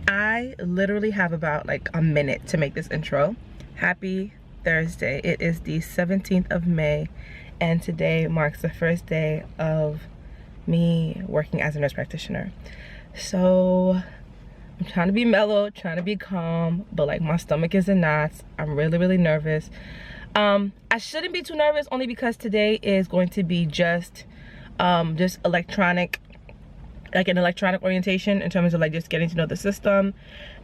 I literally have about like a minute to make this intro. Happy Thursday. It is the 17th of May and today marks the first day of me working as a nurse practitioner. So I'm trying to be mellow, trying to be calm, but like my stomach is in knots. I'm really nervous. I shouldn't be too nervous only because today is going to be just electronic, like an electronic orientation in terms of like just getting to know the system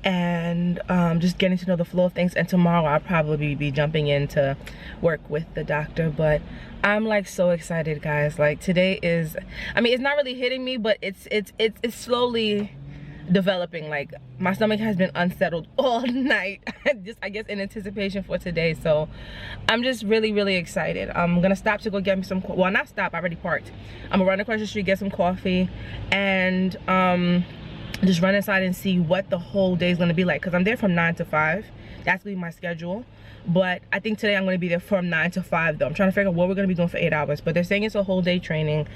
and just getting to know the flow of things. And tomorrow I'll probably be jumping in to work with the doctor. But I'm like so excited, guys. Like today is, I mean, it's not really hitting me, but it's slowly developing. Like my stomach has been unsettled all night, just I guess in anticipation for today. So I'm just really excited. I'm gonna stop to go get me some, well, not stop, I already parked. I'm gonna run across the street, get some coffee, and just run inside and see what the whole day is gonna be like, because I'm there from 9 to 5. That's gonna be my schedule. But I think today I'm gonna be there from 9 to 5 though. I'm trying to figure out what we're gonna be doing for 8 hours, but they're saying it's a whole day training.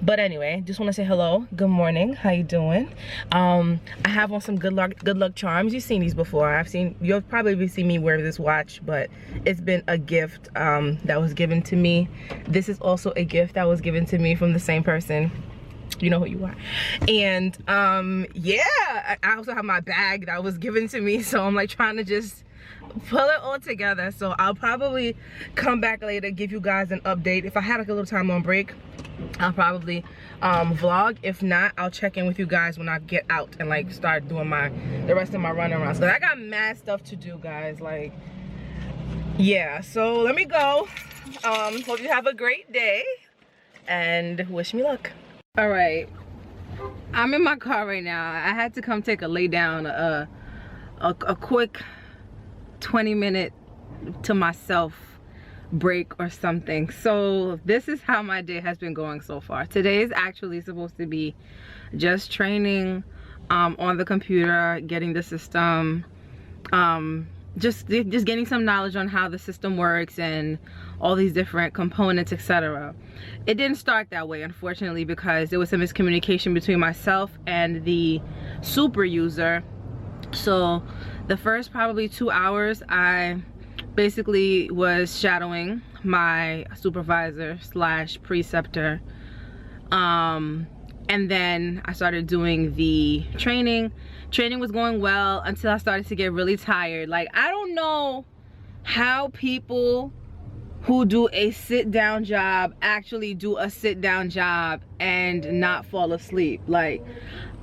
But anyway, just wanna say hello, good morning, how you doing? I have on some good luck charms. You've seen these before. You'll probably see me wear this watch, but it's been a gift that was given to me. This is also a gift that was given to me from the same person. You know who you are. And yeah, I also have my bag that was given to me, so I'm like trying to just pull it all together. So I'll probably come back later, give you guys an update. If I had like a little time on break, I'll probably vlog. If not, I'll check in with you guys when I get out and like start doing the rest of my runarounds. So I got mad stuff to do, guys. Like, yeah, so let me go. Hope you have a great day and wish me luck. All right, I'm in my car right now. I had to come take a lay down, a quick 20-minute to myself break or something. So this is how my day has been going so far. Today is actually supposed to be just training on the computer, getting the system, just getting some knowledge on how the system works and all these different components, etc. It didn't start that way, unfortunately, because there was some miscommunication between myself and the super user. So the first probably 2 hours I basically was shadowing my supervisor slash preceptor, and then I started doing the training. Training was going well until I started to get really tired. Like, I don't know how people who do a sit-down job actually do a sit-down job and not fall asleep. Like,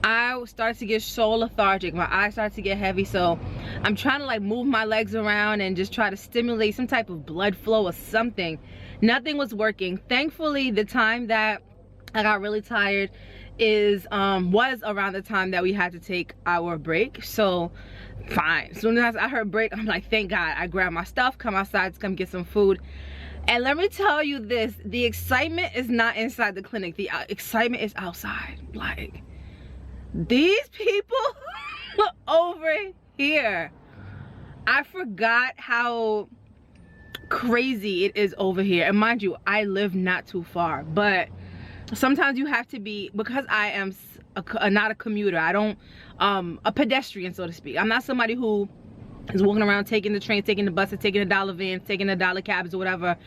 I started to get so lethargic. My eyes started to get heavy, so I'm trying to like move my legs around and just try to stimulate some type of blood flow or something. Nothing was working. Thankfully, the time that I got really tired was around the time that we had to take our break. So fine, as soon as I heard break, I'm like, thank God. I grabbed my stuff, come outside to come get some food. And let me tell you this, the excitement is not inside the clinic. The excitement is outside. Like, these people over here, I forgot how crazy it is over here. And mind you, I live not too far, but sometimes you have to be, because I am not a commuter, I don't a pedestrian, so to speak. I'm not somebody who is walking around taking the train, taking the bus, taking the dollar van, taking the dollar cabs or whatever.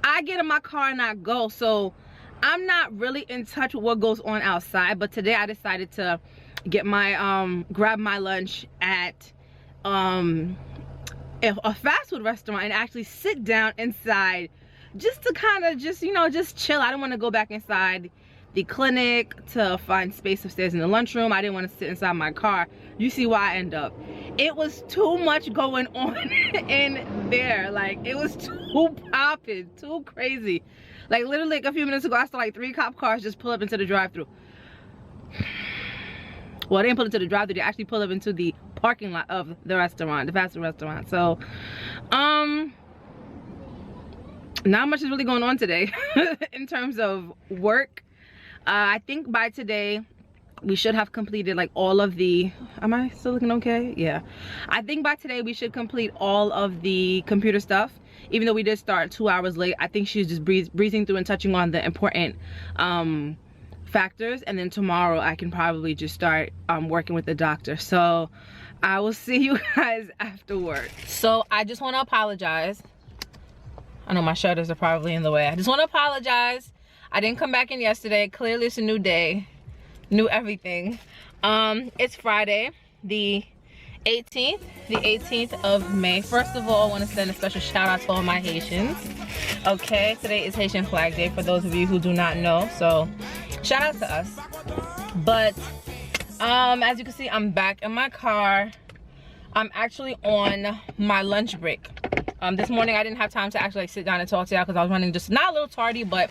I get in my car and I go. So I'm not really in touch with what goes on outside. But today I decided to get my grab my lunch at a fast food restaurant and actually sit down inside just to kind of just, you know, just chill. I don't want to go back inside the clinic to find space upstairs in the lunchroom. I didn't want to sit inside my car. You see why I end up. It was too much going on in there. Like, it was too popping, too crazy. Like, literally like a few minutes ago, I saw like 3 cop cars just pull up into the drive-thru. Well, they didn't pull into the drive-thru, they actually pull up into the parking lot of the restaurant, the fast food restaurant. So not much is really going on today in terms of work. I think by today we should have completed like all of the, am I still looking okay? Yeah, I think by today we should complete all of the computer stuff. Even though we did start 2 hours late, I think she's just breezing through and touching on the important factors, and then tomorrow I can probably just start working with the doctor. So I will see you guys after work. So I just want to apologize. I know my shutters are probably in the way. I just want to apologize. I didn't come back in yesterday. Clearly it's a new day, new everything. It's Friday, the 18th of May. First of all, I want to send a special shout out to all my Haitians. Okay, today is Haitian Flag Day for those of you who do not know, so shout out to us. But as you can see, I'm back in my car. I'm actually on my lunch break. This morning I didn't have time to actually sit down and talk to y'all because I was running just not a little tardy, but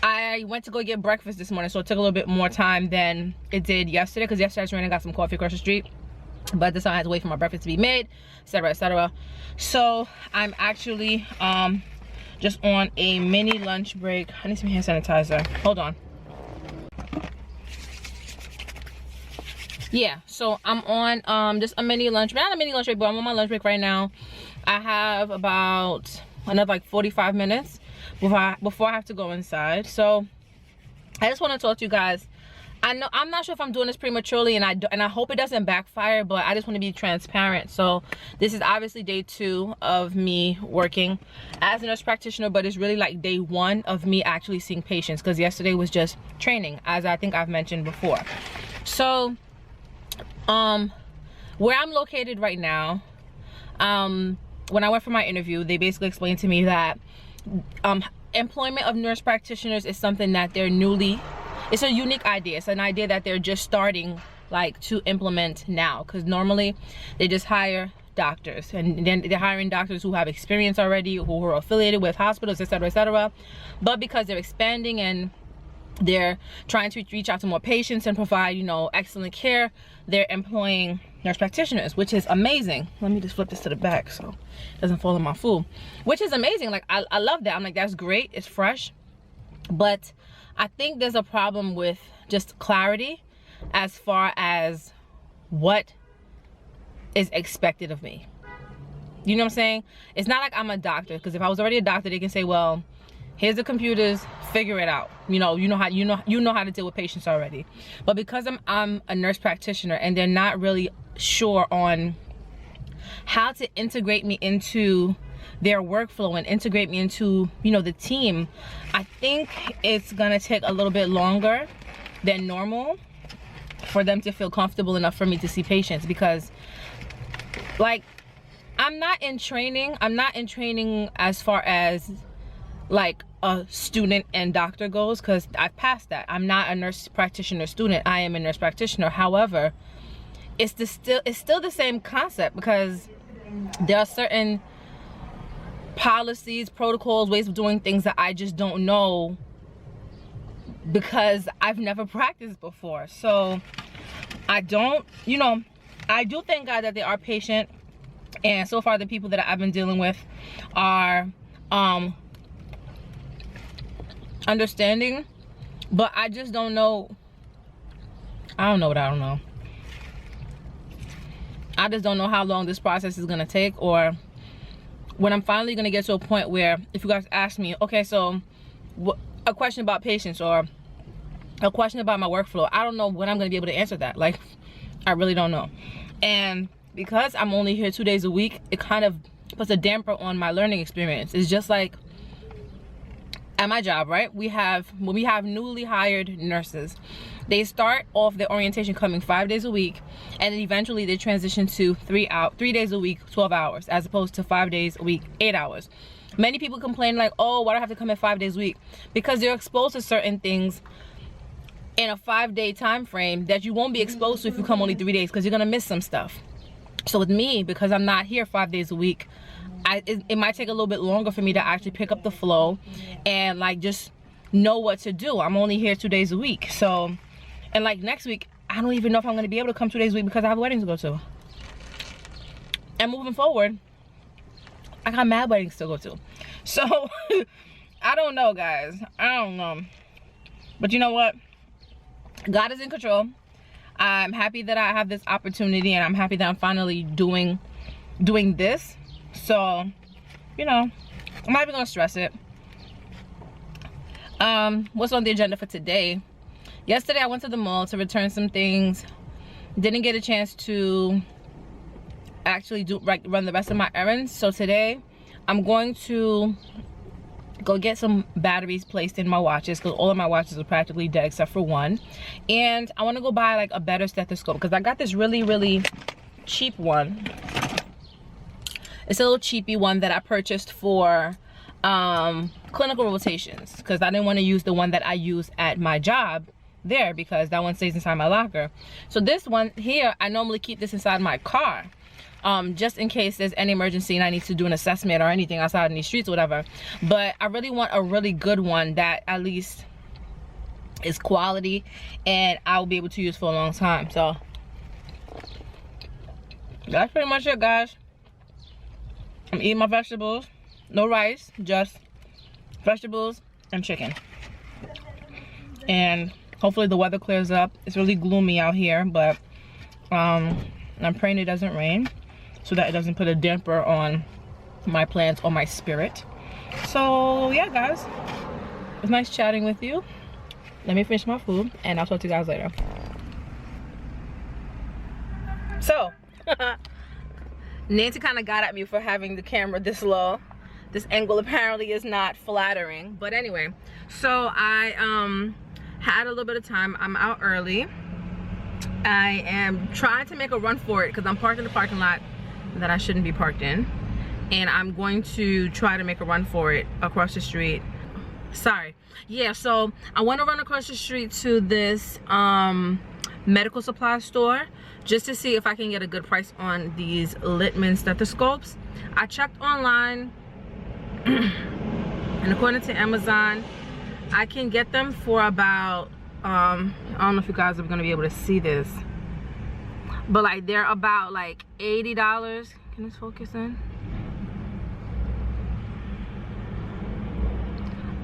I went to go get breakfast this morning, so it took a little bit more time than it did yesterday, because yesterday I just ran and got some coffee across the street. But this time I had to wait for my breakfast to be made, etc, etc. So I'm actually just on a mini lunch break. I need some hand sanitizer. Hold on. Yeah, so I'm on just a mini lunch, not a mini lunch break, but I'm on my lunch break right now. I have about another like 45 minutes before I have to go inside. So I just want to talk to you guys. I know I'm not sure if I'm doing this prematurely, and I hope it doesn't backfire, but I just want to be transparent. So this is obviously day 2 of me working as a nurse practitioner, but it's really like day 1 of me actually seeing patients, because yesterday was just training, as I think I've mentioned before. So where I'm located right now, when I went for my interview, they basically explained to me that employment of nurse practitioners is something that they're it's a unique idea. It's an idea that they're just starting like to implement now, because normally they just hire doctors, and then they're hiring doctors who have experience already, who are affiliated with hospitals, etc, etc. But because they're expanding and they're trying to reach out to more patients and provide, you know, excellent care, they're employing nurse practitioners, which is amazing. Let me just flip this to the back so it doesn't fall in my food, which is amazing. Like I love that. I'm like, that's great, it's fresh. But I think there's a problem with just clarity as far as what is expected of me. You know what I'm saying? It's not like I'm a doctor, because if I was already a doctor, they can say, well, here's the computers, figure it out. You know how to deal with patients already. But because I'm a nurse practitioner, and they're not really sure on how to integrate me into their workflow and integrate me into, you know, the team, I think it's gonna take a little bit longer than normal for them to feel comfortable enough for me to see patients. Because like, I'm not in training as far as like a student and doctor goes, because I've passed that. I'm not a nurse practitioner student, I am a nurse practitioner. However, it's still the same concept, because there are certain policies, protocols, ways of doing things that I just don't know, because I've never practiced before. So I don't, you know, I do thank God that they are patient, and so far the people that I've been dealing with are understanding. But I just don't know. I don't know what I don't know. I just don't know how long this process is gonna take, or when I'm finally gonna get to a point where, if you guys ask me, okay, so a question about patients or a question about my workflow, I don't know when I'm gonna be able to answer that. Like, I really don't know. And because I'm only here 2 days a week, it kind of puts a damper on my learning experience. It's just like at my job, right? When we have newly hired nurses, they start off their orientation coming 5 days a week, and then eventually they transition to 3 days a week, 12 hours, as opposed to 5 days a week, 8 hours. Many people complain like, oh, why do I have to come in 5 days a week? Because they're exposed to certain things in a 5-day time frame that you won't be exposed to if you come only 3 days, because you're gonna miss some stuff. So with me, because I'm not here 5 days a week, it might take a little bit longer for me to actually pick up the flow and like just know what to do. I'm only here 2 days a week. So, and like next week, I don't even know if I'm gonna be able to come 2 days a week, because I have weddings to go to. And moving forward, I got mad weddings to go to. So I don't know, guys. I don't know. But you know what? God is in control. I'm happy that I have this opportunity, and I'm happy that I'm finally doing this. So, you know, I'm not even gonna stress it. What's on the agenda for today Yesterday I went to the mall to return some things. Didn't get a chance to actually run the rest of my errands. So today I'm going to go get some batteries placed in my watches, because all of my watches are practically dead except for one. And I want to go buy like a better stethoscope, because I got this really cheap one. It's a little cheapy one that I purchased for clinical rotations, because I didn't want to use the one that I use at my job there, because that one stays inside my locker. So this one here, I normally keep this inside my car, just in case there's any emergency and I need to do an assessment or anything outside in these streets or whatever. But I really want a really good one that at least is quality and I'll be able to use for a long time. So that's pretty much it, guys. I'm eating my vegetables. No rice, just vegetables and chicken. And hopefully the weather clears up. It's really gloomy out here, but I'm praying it doesn't rain, so that it doesn't put a damper on my plans or my spirit. So yeah, guys, it's nice chatting with you. Let me finish my food and I'll talk to you guys later. So Nancy kind of got at me for having the camera this low. This angle apparently is not flattering, but anyway, so I had a little bit of time. I'm out early. I am trying to make a run for it because I'm parked in the parking lot that I shouldn't be parked in, and I'm going to try to make a run for it across the street. Sorry. Yeah, so I want to run across the street to this medical supply store just to see if I can get a good price on these Littmann stethoscopes. I checked online and according to Amazon, I can get them for about I don't know if you guys are gonna be able to see this, but like they're about like $80. Can this focus in?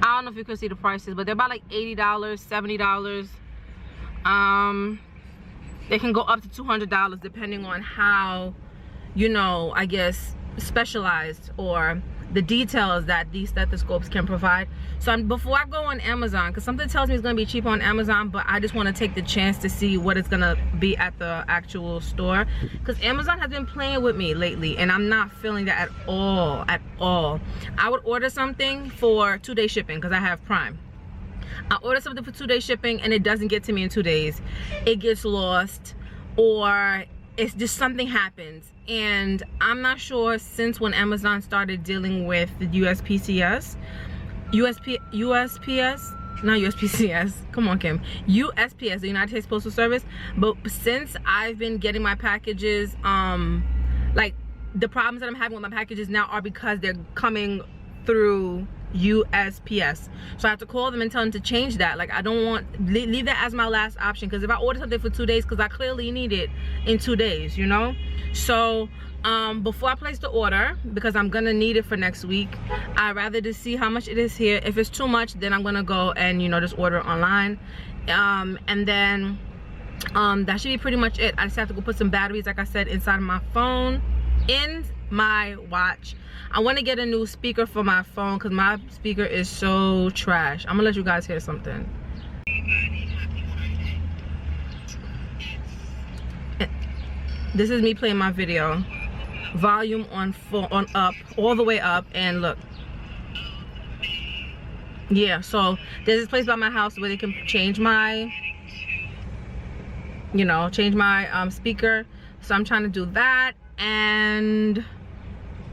I don't know if you can see the prices, but they're about like $80, $70. They can go up to $200 depending on how, you know, I guess specialized or the details that these stethoscopes can provide. So before I go on Amazon, because something tells me it's gonna be cheap on Amazon, but I just want to take the chance to see what it's gonna be at the actual store, because Amazon has been playing with me lately and I'm not feeling that at all. I would order something for 2-day shipping because I have Prime. I order something for 2-day shipping and it doesn't get to me in 2 days. It gets lost, or it's just something happens. And I'm not sure, since when Amazon started dealing with the USPS, come on Kim, USPS, the United States Postal Service. But since I've been getting my packages, like the problems that I'm having with my packages now are because they're coming through USPS. So I have to call them and tell them to change that. Like, I don't want, leave that as my last option, because if I order something for 2 days, because I clearly need it in 2 days, you know. So before I place the order, because I'm gonna need it for next week, I'd rather just see how much it is here. If it's too much, then I'm gonna go and, you know, just order it online. And then that should be pretty much it. I just have to go put some batteries, like I said, inside my phone, in my watch. I want to get a new speaker for my phone because my speaker is so trash. I'm gonna let you guys hear something. This is me playing my video. Volume on full, on up, all the way up, and look. Yeah, so there's this place by my house where they can change my, you know, change my speaker. So I'm trying to do that and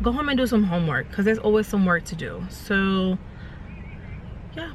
go home and do some homework, because there's always some work to do. So yeah.